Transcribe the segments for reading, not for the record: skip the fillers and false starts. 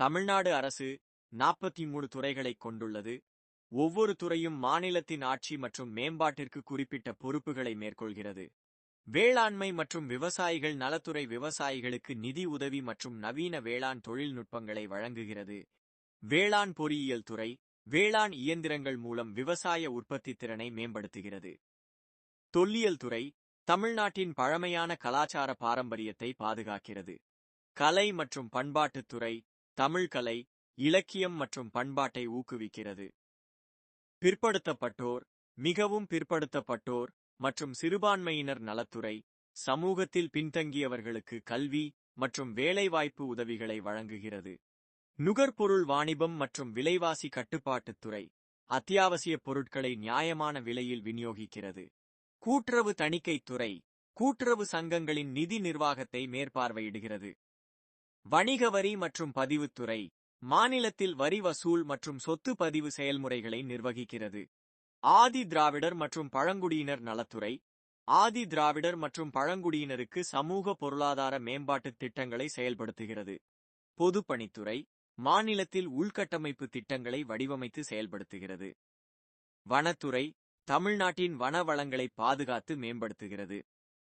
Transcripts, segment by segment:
தமிழ்நாடு அரசு 43 துறைகளைக் கொண்டுள்ளது. ஒவ்வொரு துறையும் மாநிலத்தின் ஆட்சி மற்றும் மேம்பாட்டிற்கு குறிப்பிட்ட பொறுப்புகளை மேற்கொள்கிறது. வேளாண்மை மற்றும் விவசாயிகள் நலத்துறை விவசாயிகளுக்கு நிதி உதவி மற்றும் நவீன வேளாண் தொழில்நுட்பங்களை வழங்குகிறது. வேளாண் பொறியியல் துறை வேளாண் இயந்திரங்கள் மூலம் விவசாய உற்பத்தி திறனை மேம்படுத்துகிறது. தொல்லியல் துறை தமிழ்நாட்டின் பழமையான கலாச்சார பாரம்பரியத்தை பாதுகாக்கிறது. கலை மற்றும் பண்பாட்டுத் துறை தமிழ் கலை, இலக்கியம் மற்றும் பண்பாட்டை ஊக்குவிக்கிறது. பிற்படுத்தப்பட்டோர், மிகவும் பிற்படுத்தப்பட்டோர் மற்றும் சிறுபான்மையினர் நலத்துறை சமூகத்தில் பின்தங்கியவர்களுக்கு கல்வி மற்றும் வேலைவாய்ப்பு உதவிகளை வழங்குகிறது. நுகர்பொருள் வாணிபம் மற்றும் விலைவாசி கட்டுப்பாட்டுத் துறை அத்தியாவசிய பொருட்களை நியாயமான விலையில் விநியோகிக்கிறது. கூட்டுறவு தணிக்கைத் துறை கூட்டுறவு சங்கங்களின் நிதி நிர்வாகத்தை மேற்பார்வையிடுகிறது. வணிக வரி மற்றும் பதிவுத்துறை மாநிலத்தில் வரி வசூல் மற்றும் சொத்து பதிவு செயல்முறைகளை நிர்வகிக்கிறது. ஆதி திராவிடர் மற்றும் பழங்குடியினர் நலத்துறை ஆதி திராவிடர் மற்றும் பழங்குடியினருக்கு சமூக பொருளாதார மேம்பாட்டுத் திட்டங்களை செயல்படுத்துகிறது. பொதுப்பணித்துறை மாநிலத்தில் உள்கட்டமைப்பு திட்டங்களை வடிவமைத்து செயல்படுத்துகிறது. வனத்துறை தமிழ்நாட்டின் வன வளங்களை பாதுகாத்து மேம்படுத்துகிறது.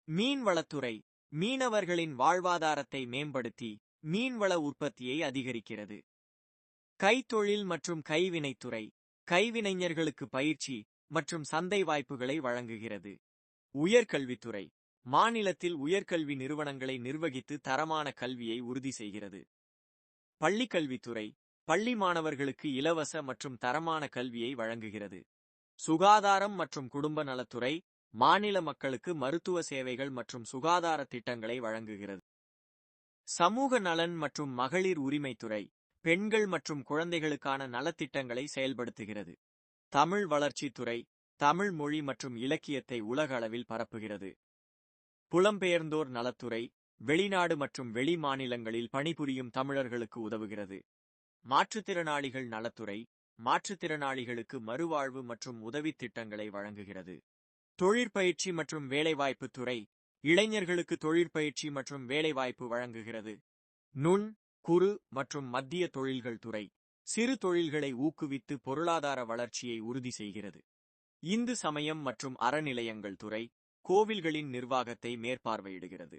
மீன்வளத்துறை மீனவர்களின் வாழ்வாதாரத்தை மேம்படுத்தி மீன்வள உற்பத்தியை அதிகரிக்கிறது. கைத்தொழில் மற்றும் கைவினைத்துறை கைவினைஞர்களுக்கு பயிற்சி மற்றும் சந்தை வாய்ப்புகளை வழங்குகிறது. உயர்கல்வித்துறை மாநிலத்தில் உயர்கல்வி நிறுவனங்களை நிர்வகித்து தரமான கல்வியை உறுதி செய்கிறது. பள்ளிக்கல்வித்துறை பள்ளி மாணவர்களுக்கு இலவச மற்றும் தரமான கல்வியை வழங்குகிறது. சுகாதாரம் மற்றும் குடும்ப நலத்துறை மாநில மக்களுக்கு மருத்துவ சேவைகள் மற்றும் சுகாதார திட்டங்களை வழங்குகிறது. சமூக நலன் மற்றும் மகளிர் உரிமைத்துறை பெண்கள் மற்றும் குழந்தைகளுக்கான நலத்திட்டங்களை செயல்படுத்துகிறது. தமிழ் வளர்ச்சித்துறை தமிழ் மொழி மற்றும் இலக்கியத்தை உலக அளவில் பரப்புகிறது. புலம்பெயர்ந்தோர் நலத்துறை வெளிநாடு மற்றும் வெளி மாநிலங்களில் பணிபுரியும் தமிழர்களுக்கு உதவுகிறது. மாற்றுத்திறனாளிகள் நலத்துறை மாற்றுத்திறனாளிகளுக்கு மறுவாழ்வு மற்றும் உதவித் திட்டங்களை வழங்குகிறது. தொழிற்பயிற்சி மற்றும் வேலைவாய்ப்பு துறை இளைஞர்களுக்கு தொழிற்பயிற்சி மற்றும் வேலைவாய்ப்பு வழங்குகிறது. நுண், குறு மற்றும் மத்திய தொழில்கள் துறை சிறு தொழில்களை ஊக்குவித்து பொருளாதார வளர்ச்சியை உறுதி செய்கிறது. இந்து சமயம் மற்றும் அறநிலையங்கள் துறை கோவில்களின் நிர்வாகத்தை மேற்பார்வையிடுகிறது.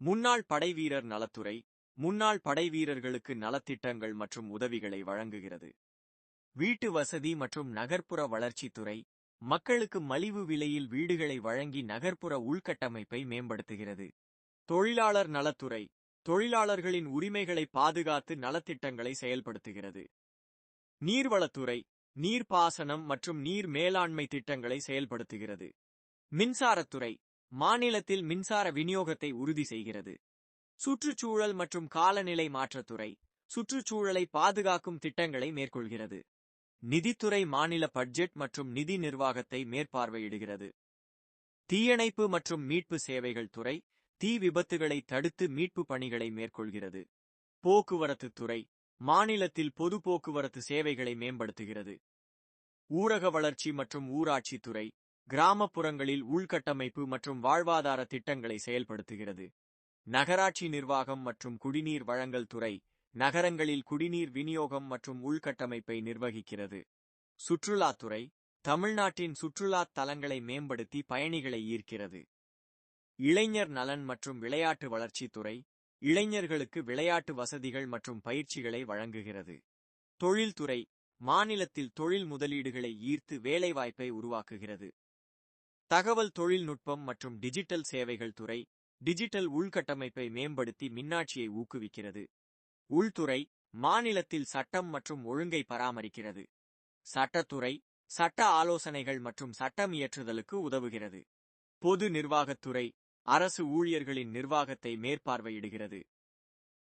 முன்னாள் படைவீரர் நலத்துறை முன்னாள் படைவீரர்களுக்கு நலத்திட்டங்கள் மற்றும் உதவிகளை வழங்குகிறது. வீட்டு வசதி மற்றும் நகர்ப்புற வளர்ச்சித்துறை மக்களுக்கு மலிவு விலையில் வீடுகளை வழங்கி நகர்ப்புற உள்கட்டமைப்பை மேம்படுத்துகிறது. தொழிலாளர் நலத்துறை தொழிலாளர்களின் உரிமைகளை பாதுகாத்து நலத்திட்டங்களை செயல்படுத்துகிறது. நீர்வளத்துறை நீர்ப்பாசனம் மற்றும் நீர் மேலாண்மை திட்டங்களை செயல்படுத்துகிறது. மின்சாரத்துறை மாநிலத்தில் மின்சார விநியோகத்தை உறுதி செய்கிறது. சுற்றுச்சூழல் மற்றும் காலநிலை மாற்றத்துறை சுற்றுச்சூழலை பாதுகாக்கும் திட்டங்களை மேற்கொள்கிறது. நிதித்துறை மாநில பட்ஜெட் மற்றும் நிதி நிர்வாகத்தை மேற்பார்வையிடுகிறது. தீயணைப்பு மற்றும் மீட்பு சேவைகள் துறை தீ விபத்துகளை தடுத்து மீட்பு பணிகளை மேற்கொள்கிறது. போக்குவரத்து துறை மாநிலத்தில் பொது போக்குவரத்து சேவைகளை மேம்படுத்துகிறது. ஊரக வளர்ச்சி மற்றும் ஊராட்சி துறை கிராமப்புறங்களில் உள்கட்டமைப்பு மற்றும் வாழ்வாதார திட்டங்களை செயல்படுத்துகிறது. நகராட்சி நிர்வாகம் மற்றும் குடிநீர் வழங்கல் துறை நகரங்களில் குடிநீர் விநியோகம் மற்றும் உள்கட்டமைப்பை நிர்வகிக்கிறது. சுற்றுலாத்துறை தமிழ்நாட்டின் சுற்றுலா தலங்களை மேம்படுத்தி பயணிகளை ஈர்க்கிறது. இளைஞர் நலன் மற்றும் விளையாட்டு வளர்ச்சித்துறை இளைஞர்களுக்கு விளையாட்டு வசதிகள் மற்றும் பயிற்சிகளை வழங்குகிறது. தொழில்துறை மாநிலத்தில் தொழில் முதலீடுகளை ஈர்த்து வேலைவாய்ப்பை உருவாக்குகிறது. தகவல் தொழில்நுட்பம் மற்றும் டிஜிட்டல் சேவைகள் துறை டிஜிட்டல் உள்கட்டமைப்பை மேம்படுத்தி மின்னாட்சியை ஊக்குவிக்கிறது. உள்துறை மாநிலத்தில் சட்டம் மற்றும் ஒழுங்கை பராமரிக்கிறது. சட்டத்துறை சட்ட ஆலோசனைகள் மற்றும் சட்டம் இயற்றுதலுக்கு உதவுகிறது. பொது நிர்வாகத்துறை அரசு ஊழியர்களின் நிர்வாகத்தை மேற்பார்வையிடுகிறது.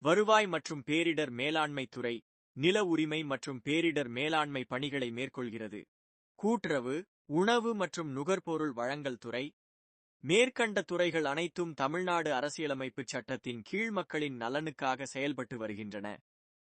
வருவாய் மற்றும் பேரிடர் மேலாண்மை துறை நில உரிமை மற்றும் பேரிடர் மேலாண்மை பணிகளை மேற்கொள்கிறது. கூட்டுறவு உணவு மற்றும் நுகர்பொருள் வழங்கல் துறை மேற்கண்ட துறைகள் அனைத்தும் தமிழ்நாடு அரசியலமைப்புச் சட்டத்தின் கீழ் மக்களின் நலனுக்காக செயல்பட்டு வருகின்றன.